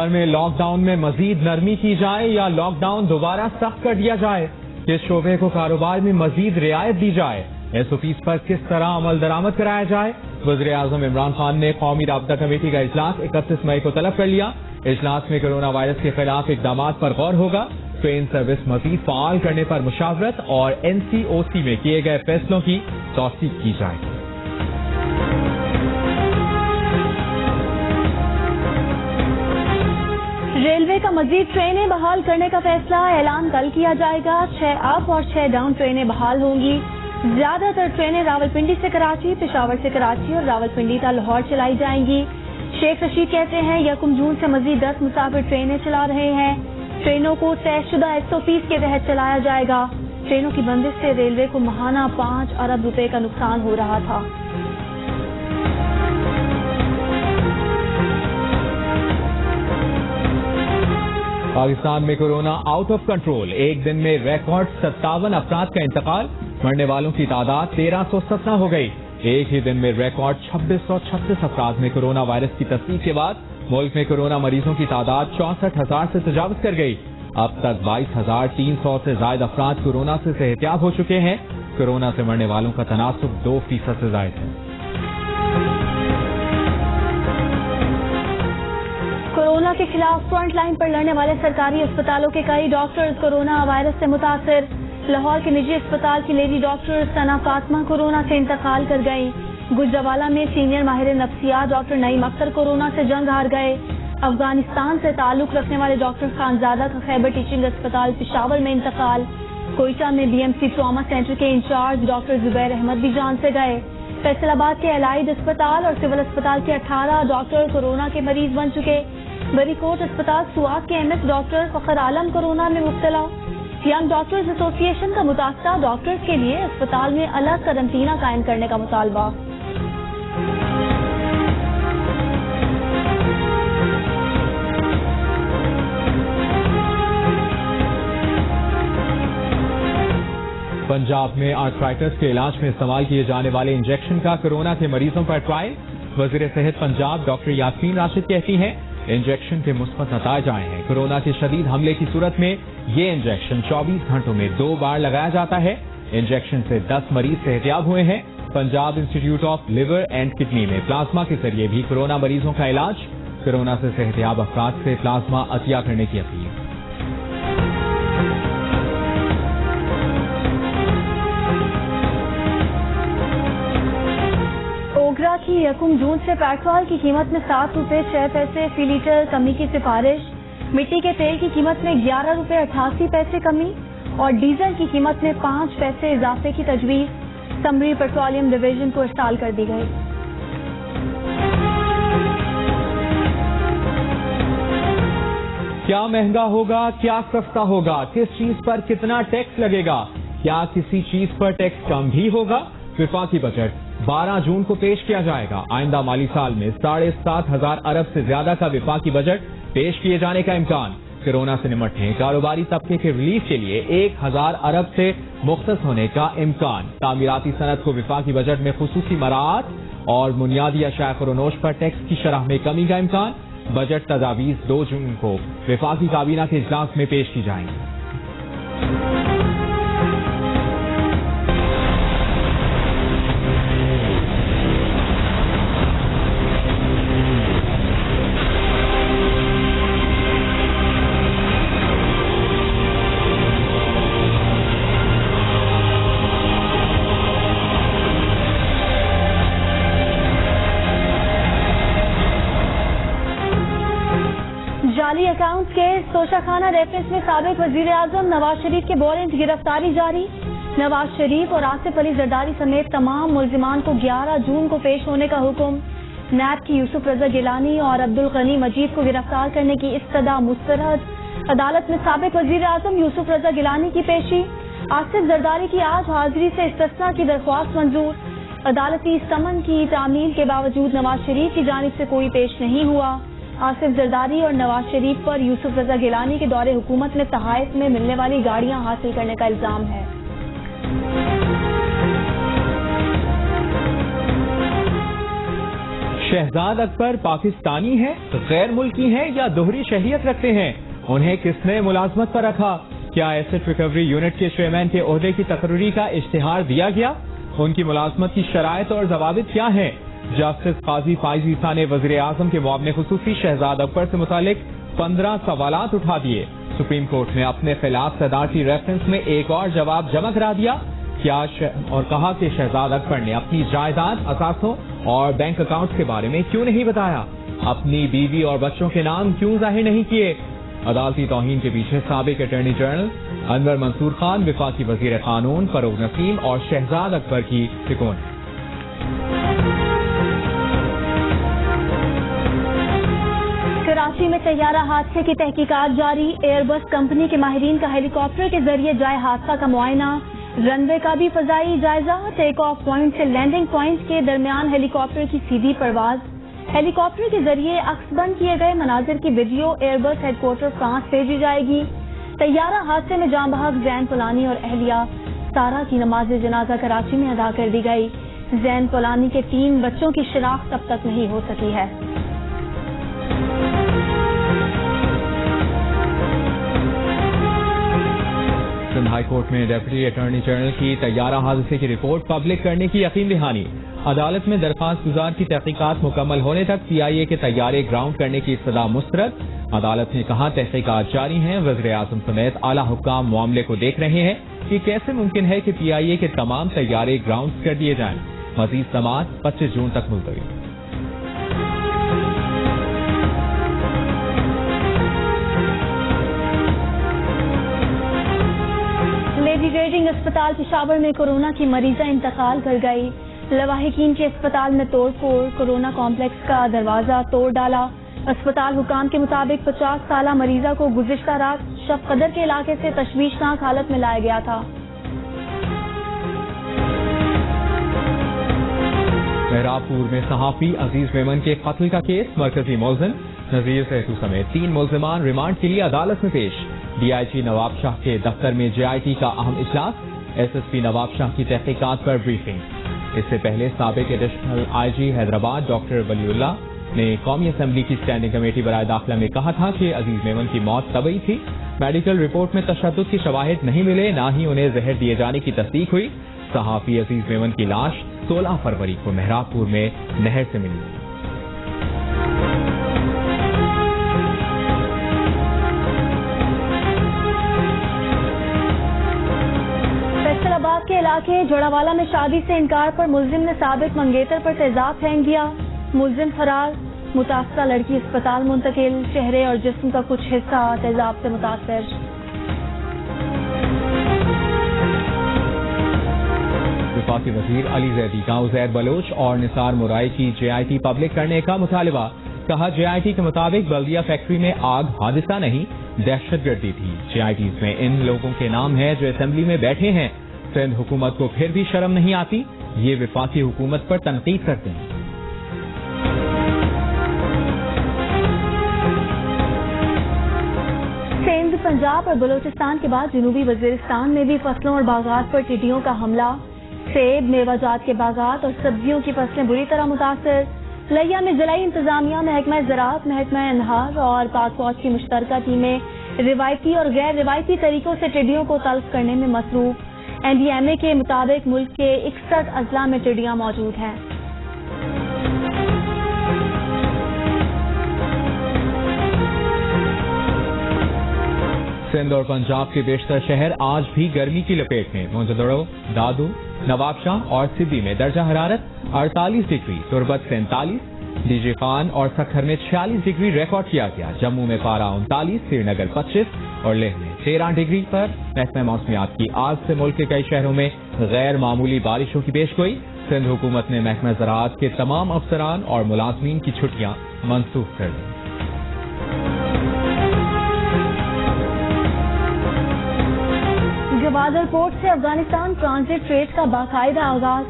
بھر میں lock down میں مزید نرمی کی جائے یا لاک ڈاؤن دوبارہ سخت کر دیا جائے؟ کس شعبے کو کاروبار میں مزید رعایت دی جائے؟ ایس او پیز پر کس طرح عمل درآمد کرایا جائے؟ وزیر اعظم عمران خان نے قومی رابطہ کمیٹی کا اجلاس 31 مئی کو طلب کر لیا۔ اجلاس میں کورونا وائرس کے خلاف اقدامات پر غور ہوگا۔ ٹرین سروس مزید فعال کرنے پر مشاورت اور این سی او سی میں کیے گئے فیصلوں کی توثیق کی جائے گی۔ ریلوے کا مزید ٹرینیں بحال کرنے کا فیصلہ اعلان کل کیا جائے گا۔ 6 اپ اور 6 ڈاؤن ٹرینیں بحال ہوں گی۔ زیادہ تر ٹرینیں راولپنڈی سے کراچی، پشاور سے کراچی اور راولپنڈی تا لاہور چلائی جائیں گی۔ شیخ رشید کہتے ہیں 1 جون سے مزید 10 مسافر ٹرینیں چلا رہے ہیں۔ ٹرینوں کو طے شدہ ایس او پیز کے تحت چلایا جائے گا۔ ٹرینوں کی بندش سے ریلوے کو ماہانہ 5 ارب روپے کا نقصان ہو رہا تھا۔ پاکستان میں کورونا آؤٹ آف کنٹرول، ایک دن میں ریکارڈ 57 افراد کا انتقال، مرنے والوں کی تعداد 1317 ہو گئی۔ ایک ہی دن میں ریکارڈ 2636 افراد میں کورونا وائرس کی تصدیق کے بعد ملک میں کورونا مریضوں کی تعداد 64,000 سے تجاوز کر گئی۔ اب تک 22,300 سے زائد افراد کورونا سے صحتیاب ہو چکے ہیں۔ کورونا سے مرنے والوں کا تناسب 2% سے زائد ہے۔ کورونا کے خلاف فرنٹ لائن پر لڑنے والے سرکاری اسپتالوں کے کئی ڈاکٹرز کورونا وائرس سے متاثر۔ لاہور کے نجی اسپتال کی لیڈی ڈاکٹر ثنا فاطمہ کورونا سے انتقال کر گئی۔ گجرانوالہ میں سینئر ماہر نفسیات ڈاکٹر نعیم اختر کورونا سے جنگ ہار گئے۔ افغانستان سے تعلق رکھنے والے ڈاکٹر خانزادہ کا خیبر ٹیچنگ اسپتال پشاور میں انتقال۔ کوئٹہ میں B M C trauma centre کے انچارج ڈاکٹر زبیر احمد بھی جان سے گئے۔ فیصل آباد کے الائد اسپتال اور سول اسپتال کے 18 ڈاکٹر کورونا کے مریض بن چکے۔ بری کوٹ اسپتال سوات کے ایم ایس ڈاکٹر فخر عالم کورونا میں مبتلا۔ ینگ ڈاکٹرز ایسوسی ایشن کا متاثرہ ڈاکٹرز کے لیے اسپتال میں الگ قرنطینہ قائم کرنے کا مطالبہ۔ پنجاب میں آرتھرائٹس کے علاج میں استعمال کیے جانے والے انجیکشن کا کورونا کے مریضوں پر ٹرائل۔ وزیر صحت پنجاب ڈاکٹر یاسمین راشد کہتی ہیں انجیکشن کے مثبت نتائج آئے ہیں۔ کورونا کے شدید حملے کی صورت میں یہ انجیکشن 24 گھنٹوں میں 2 بار لگایا جاتا ہے۔ انجیکشن سے 10 مریض صحتیاب ہوئے ہیں۔ Punjab institute of liver and kidney میں پلازما کے ذریعے بھی کورونا مریضوں کا علاج۔ کورونا سے صحتیاب افراد سے پلازما عطیہ کرنے کی اپیل۔ اوگرا کی 1 جون سے پیٹرول کی قیمت میں 7 روپے 6 پیسے فی لیٹر کمی کی سفارش۔ مٹی کے تیل کی قیمت میں 11 روپے 88 پیسے کمی اور ڈیزل کی قیمت میں 5 پیسے اضافے کی تجویز۔ سمری پیٹرولیم ڈویژن کو ارسال کر دی گئی۔ کیا مہنگا ہوگا، کیا سستا ہوگا، کس چیز پر کتنا ٹیکس لگے گا، کیا کسی چیز پر ٹیکس کم بھی ہوگا؟ وفاقی بجٹ 12 جون کو پیش کیا جائے گا۔ آئندہ مالی سال میں 7,500 ارب سے زیادہ کا وفاقی بجٹ پیش کیے جانے کا امکان۔ کورونا سے نمٹنے کاروباری طبقے کے ریلیف کے لیے 1,000 ارب سے مختص ہونے کا امکان۔ تعمیراتی صنعت کو وفاقی بجٹ میں خصوصی مراعات اور بنیادی اشیاء فروخت پر ٹیکس کی شرح میں کمی کا امکان۔ بجٹ تجاویز 2 جون کو وفاقی کابینہ کے اجلاس میں پیش کی جائیں گی۔ جعلی اکاؤنٹ کے توشاخانہ ریفرنس میں سابق وزیر اعظم نواز شریف کے وارنٹ گرفتاری جاری۔ نواز شریف اور آصف علی زرداری سمیت تمام ملزمان کو 11 جون کو پیش ہونے کا حکم۔ نیب کی یوسف رضا گیلانی اور عبدالغنی مجید کو گرفتار کرنے کی استدعا مسترد۔ عدالت میں سابق وزیر اعظم یوسف رضا گیلانی کی پیشی۔ آصف زرداری کی آج حاضری سے استثناء کی درخواست منظور۔ عدالتی سمن کی تعمیل کے باوجود نواز شریف کی جانب سے کوئی پیش نہیں ہوا۔ آصف زرداری اور نواز شریف پر یوسف رضا گیلانی کے دور حکومت میں تحائف میں ملنے والی گاڑیاں حاصل کرنے کا الزام ہے۔ شہزاد اکبر پاکستانی ہیں، غیر ملکی ہیں یا دوہری شہریت رکھتے ہیں؟ انہیں کس نے ملازمت پر رکھا؟ کیا ایسٹ ریکوری یونٹ کے چیئرمین کے عہدے کی تقرری کا اشتہار دیا گیا؟ ان کی ملازمت کی شرائط اور ضوابط کیا ہیں؟ جسٹس قاضی فائز عیسیٰ نے وزیر اعظم کے معاون خصوصی شہزاد اکبر سے متعلق 15 سوالات اٹھا دیے۔ سپریم کورٹ نے اپنے خلاف صدارتی ریفرنس میں ایک اور جواب جمع کرا دیا اور کہا کہ شہزاد اکبر نے اپنی جائیداد، اثاثوں اور بینک اکاؤنٹ کے بارے میں کیوں نہیں بتایا؟ اپنی بیوی اور بچوں کے نام کیوں ظاہر نہیں کیے؟ عدالتی توہین کے پیچھے سابق اٹارنی جنرل انور منصور خان، وفاقی وزیر قانون فروغ نسیم اور شہزاد اکبر کی تکون ہے۔ کراچی میں طیارہ حادثے کی تحقیقات جاری، ایئر بس کمپنی کے ماہرین کا ہیلی کاپٹر کے ذریعے جائے حادثہ کا معائنہ، رن وے کا بھی فضائی جائزہ، ٹیک آف پوائنٹ سے لینڈنگ پوائنٹ کے درمیان ہیلی کاپٹر کی سیدھی پرواز، ہیلی کاپٹر کے ذریعے عکس بند کیے گئے مناظر کی ویڈیو ایئر بس ہیڈ کوارٹر فرانس بھیجی جائے گی۔ طیارہ حادثے میں جاں بحق زین پولانی اور اہلیہ سارہ کی نماز جنازہ کراچی میں ادا کر دی گئی۔ زین پولانی کے 3 بچوں کی شناخت اب تک نہیں ہو سکی ہے۔ سندھ ہائی کورٹ میں ڈیپٹی اٹارنی جنرل کی طیارہ حادثے کی رپورٹ پبلک کرنے کی یقین دہانی، عدالت میں درخواست گزار کی تحقیقات مکمل ہونے تک CIA کے طیارے گراؤنڈ کرنے کی استدعا مسترد۔ عدالت نے کہا تحقیقات جاری ہیں، وزیر اعظم سمیت اعلیٰ حکام معاملے کو دیکھ رہے ہیں کہ کیسے ممکن ہے کہ PIA کے تمام طیارے گراؤنڈ کر دیے جائیں۔ مزید سماعت 25 جون تک ملتوی۔ لیڈی ریڈنگ اسپتال پشاور میں کورونا کی مریضہ انتقال کر گئی، لواحقین کے اسپتال میں توڑ پھوڑ، کورونا کمپلیکس کا دروازہ توڑ ڈالا۔ اسپتال حکام کے مطابق 50 سالہ مریضہ کو گزشتہ رات شب قدر کے علاقے سے تشویشناک حالت میں لایا گیا تھا۔ مہراب-پور میں صحافی عزیز میمن کے قتل کا کیس، مرکزی ملزم نذیر سہتو سمیت 3 ملزمان ریمانڈ کے لیے عدالت میں پیش۔ DIG نواب شاہ کے دفتر میں JIT کا اہم اجلاس، SSP نواب شاہ کی تحقیقات پر بریفنگ۔ اس سے پہلے سابق ایڈیشنل IG حیدرآباد ڈاکٹر ولی اللہ نے قومی اسمبلی کی اسٹینڈنگ کمیٹی برائے داخلہ میں کہا تھا کہ عزیز میمن کی موت طبعی تھی۔ میڈیکل رپورٹ میں تشدد کی شواہد نہیں ملے، نہ ہی انہیں زہر دیے جانے کی تصدیق ہوئی۔ صحافی عزیز میمن کی لاش 16 فروری کو مہراب-پور میں نہر سے ملی۔ فیصل آباد کے علاقے جوڑاوالا میں شادی سے انکار پر ملزم نے سابق منگیتر پر تیزاب پھینک دیا، ملزم فرار، متاثرہ لڑکی اسپتال منتقل، چہرے اور جسم کا کچھ حصہ تیزاب سے متاثر۔ وفاقی وزیر علی زیدی کا عزیر بلوچ اور نثار مرائی کی JIT پبلک کرنے کا مطالبہ، کہا JIT کے مطابق بلدیہ فیکٹری میں آگ حادثہ نہیں دہشت گردی تھی۔ JITs میں ان لوگوں کے نام ہیں جو اسمبلی میں بیٹھے ہیں۔ سندھ حکومت کو پھر بھی شرم نہیں آتی، یہ وفاقی حکومت پر تنقید کرتے ہیں۔ سندھ، پنجاب اور بلوچستان کے بعد جنوبی وزیرستان میں بھی فصلوں اور باغات پر ٹڈیوں کا حملہ، سیب، میوہ جات کے باغات اور سبزیوں کی فصلیں بری طرح متاثر۔ لیا میں ضلعی انتظامیہ، محکمہ زراعت، محکمہ انہار اور پاک فوج کی مشترکہ ٹیمیں روایتی اور غیر روایتی طریقوں سے ٹڈیوں کو تلف کرنے میں مصروف۔ NDMA کے مطابق ملک کے 61 اضلاع میں ٹڈیاں موجود ہیں۔ سندھ اور پنجاب کے بیشتر شہر آج بھی گرمی کی لپیٹ میں، موجودڑو، دادو، نواب شاہ اور سدھی میں درجہ حرارت 48 ڈگری، تربت 47، DG خان اور سکھر میں 46 ڈگری ریکارڈ کیا گیا۔ جموں میں پارہ 39، سری نگر 25 اور لیہ میں 13 ڈگری پر۔ محکمہ موسمیات کی آج سے ملک کے کئی شہروں میں غیر معمولی بارشوں کی پیشگوئی۔ سندھ حکومت نے محکمہ زراعت کے تمام افسران اور ملازمین کی چھٹیاں منسوخ کر دیں۔ گوادر پورٹ سے افغانستان ٹرانزٹ ٹریڈ کا باقاعدہ آغاز۔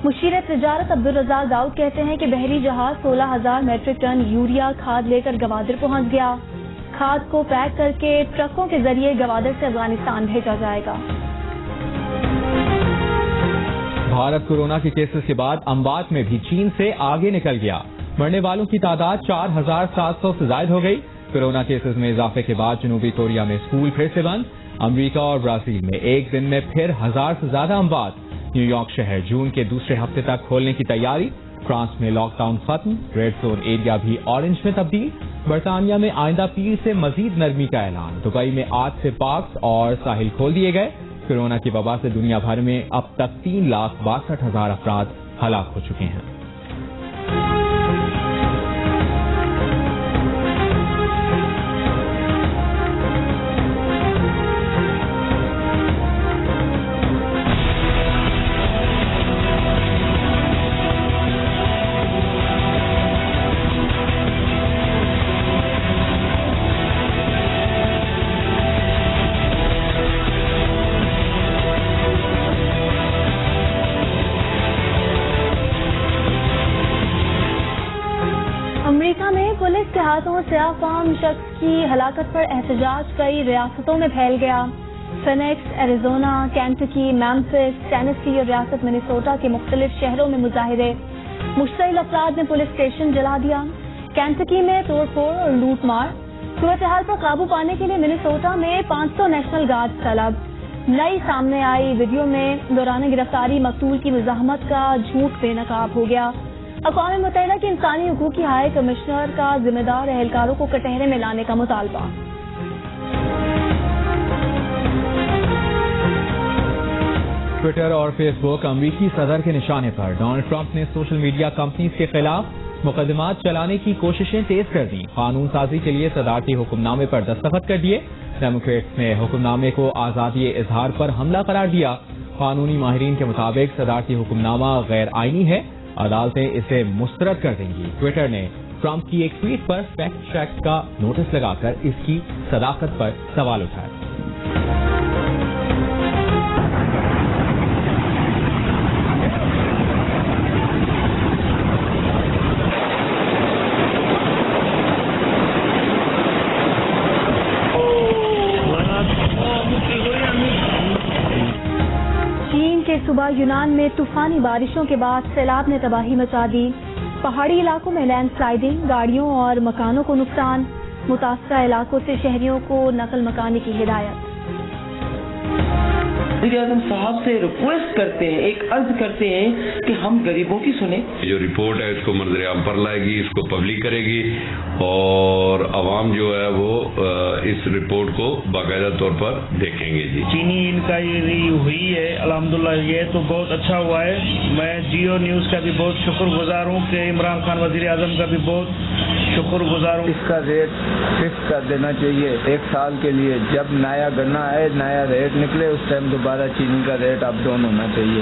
مشیر تجارت عبدالرزاق داؤد کہتے ہیں کہ بحری جہاز 16,000 میٹرک ٹن یوریا کھاد لے کر گوادر پہنچ گیا۔ کھاد کو پیک کر کے ٹرکوں کے ذریعے گوادر سے افغانستان بھیجا جائے گا۔ بھارت کورونا کے کیسز کے بعد اموات میں بھی چین سے آگے نکل گیا۔ مرنے والوں کی تعداد 4,700 سے زائد ہو گئی. کورونا کیسز میں اضافے کے بعد جنوبی کوریا میں اسکول پھر سے بند. امریکہ اور برازیل میں ایک دن میں پھر 1000 سے زیادہ اموات. نیو یارک شہر جون کے دوسرے ہفتے تک کھولنے کی تیاری. فرانس میں لاک ڈاؤن ختم. ریڈ زون ایریا بھی اورنج میں تبدیل. برطانیہ میں آئندہ پیر سے مزید نرمی کا اعلان. دبئی میں آج سے پارکس اور ساحل کھول دیے گئے. کورونا کی وبا سے دنیا بھر میں اب تک 3,62,000 افراد ہلاک ہو چکے ہیں. امریکہ میں پولیس کے ہاتھوں سیاہ فام شخص کی ہلاکت پر احتجاج کئی ریاستوں میں پھیل گیا. فینکس، ایریزونا، کینٹکی، میمفس، ٹینیسی اور ریاست منیسوٹا کے مختلف شہروں میں مظاہرے. مشتعل افراد نے پولیس اسٹیشن جلا دیا. کینٹکی میں توڑ پھوڑ اور لوٹ مار. صورتحال پر قابو پانے کے لیے منیسوٹا میں 500 نیشنل گارڈ طلب. نئی سامنے آئی ویڈیو میں دوران گرفتاری مقتول کی مزاحمت کا جھوٹ بے نقاب ہو گیا. اقوام متحدہ کے انسانی حقوق کی ہائی کمشنر کا ذمہ دار اہلکاروں کو کٹہرے میں لانے کا مطالبہ. ٹویٹر اور فیس بک امریکی صدر کے نشانے پر. ڈونلڈ ٹرمپ نے سوشل میڈیا کمپنیز کے خلاف مقدمات چلانے کی کوششیں تیز کر دیں. قانون سازی کے لیے صدارتی حکم نامے پر دستخط کر دیے. ڈیموکریٹس نے حکم نامے کو آزادی اظہار پر حملہ قرار دیا. قانونی ماہرین کے مطابق صدارتی حکم نامہ غیر آئینی ہے. عدالتیں اسے مسترد کر دیں گی. ٹویٹر نے ٹرمپ کی ایک ٹویٹ پر فیکٹ چیک کا نوٹس لگا کر اس کی صداقت پر سوال اٹھایا. صبح یونان میں طوفانی بارشوں کے بعد سیلاب نے تباہی مچا دی. پہاڑی علاقوں میں لینڈ سلائیڈنگ، گاڑیوں اور مکانوں کو نقصان. متاثرہ علاقوں سے شہریوں کو نقل مکانی کی ہدایت. وزیر اعظم صاحب سے ریکویسٹ کرتے ہیں، ایک عرض کرتے ہیں کہ ہم غریبوں کی سنیں. جو رپورٹ ہے اس کو منظر عام پر لائے گی، اس کو پبلک کرے گی اور عوام جو ہے وہ اس رپورٹ کو باقاعدہ طور پر دیکھیں گے. جی چینی انکوائری ہوئی ہے الحمدللہ، یہ تو بہت اچھا ہوا ہے. میں جیو نیوز کا بھی بہت شکر گزار ہوں کہ عمران خان وزیر اعظم کا بھی بہت شکر گزار ہوں. اس کا ریٹ فکس کر دینا چاہیے 1 سال کے لیے. جب نیا گنا آئے، نیا ریٹ نکلے، اس ٹائم دوبارہ چینی کا ریٹ اپ ڈاؤن ہونا چاہیے.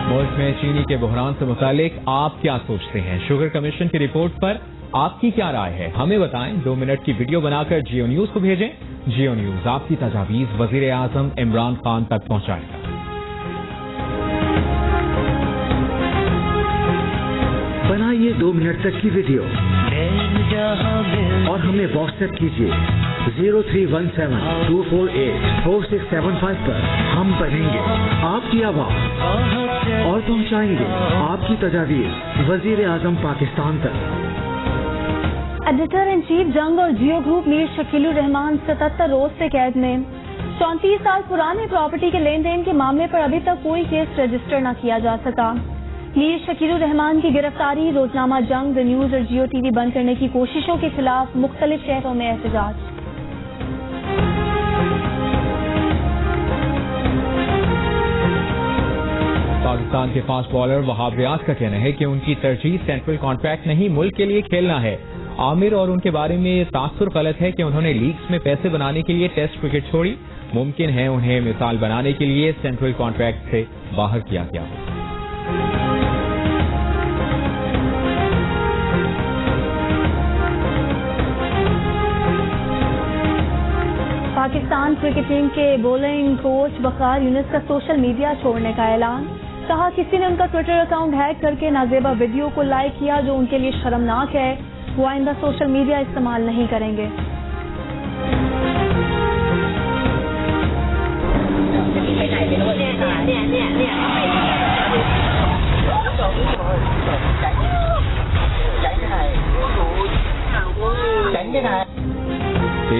ملک میں چینی کے بحران سے متعلق آپ کیا سوچتے ہیں؟ شوگر کمیشن کی رپورٹ پر آپ کی کیا رائے ہے؟ ہمیں بتائیں. 2 منٹ کی ویڈیو بنا کر جیو نیوز کو بھیجیں. جیو نیوز آپ کی تجاویز وزیر اعظم عمران خان تک پہنچائے گا. بنائیے 2 منٹ تک کی ویڈیو اور ہمیں واٹس ایپ کیجیے 0317-248-4675 پر. ہم پڑھیں گے آپ کی آواز اور پہنچائیں گے آپ کی تجاویز وزیر اعظم پاکستان تک. ایڈیٹر ان چیف جنگ اور جیو گروپ میر شکیل الرحمان 77 روز سے قید میں. 34 سال پرانے پراپرٹی کے لین دین کے معاملے پر ابھی تک کوئی کیس رجسٹر نہ کیا جا سکا. میر شکیل الرحمان کی گرفتاری، روزنامہ جنگ، دی نیوز اور جیو ٹی وی بند کرنے کی کوششوں کے خلاف مختلف شہروں میں احتجاج. پاکستان کے فاسٹ بالر وہاب ریاض کا کہنا ہے کہ ان کی ترجیح سینٹرل کانٹریکٹ نہیں، ملک کے لیے کھیلنا ہے. عامر اور ان کے بارے میں یہ تاثر غلط ہے کہ انہوں نے لیگز میں پیسے بنانے کے لیے ٹیسٹ کرکٹ چھوڑی. ممکن ہے انہیں مثال بنانے کے لیے سینٹرل کانٹریکٹ سے باہر کیا گیا. پاکستان کرکٹ ٹیم کے بولنگ کوچ وقار یونس کا سوشل میڈیا چھوڑنے کا اعلان. کہا کسی نے ان کا ٹویٹر اکاؤنٹ ہیک کر کے نازیبا ویڈیو کو لائک کیا جو ان کے لیے شرمناک ہے. وہ آئندہ سوشل میڈیا استعمال نہیں کریں گے.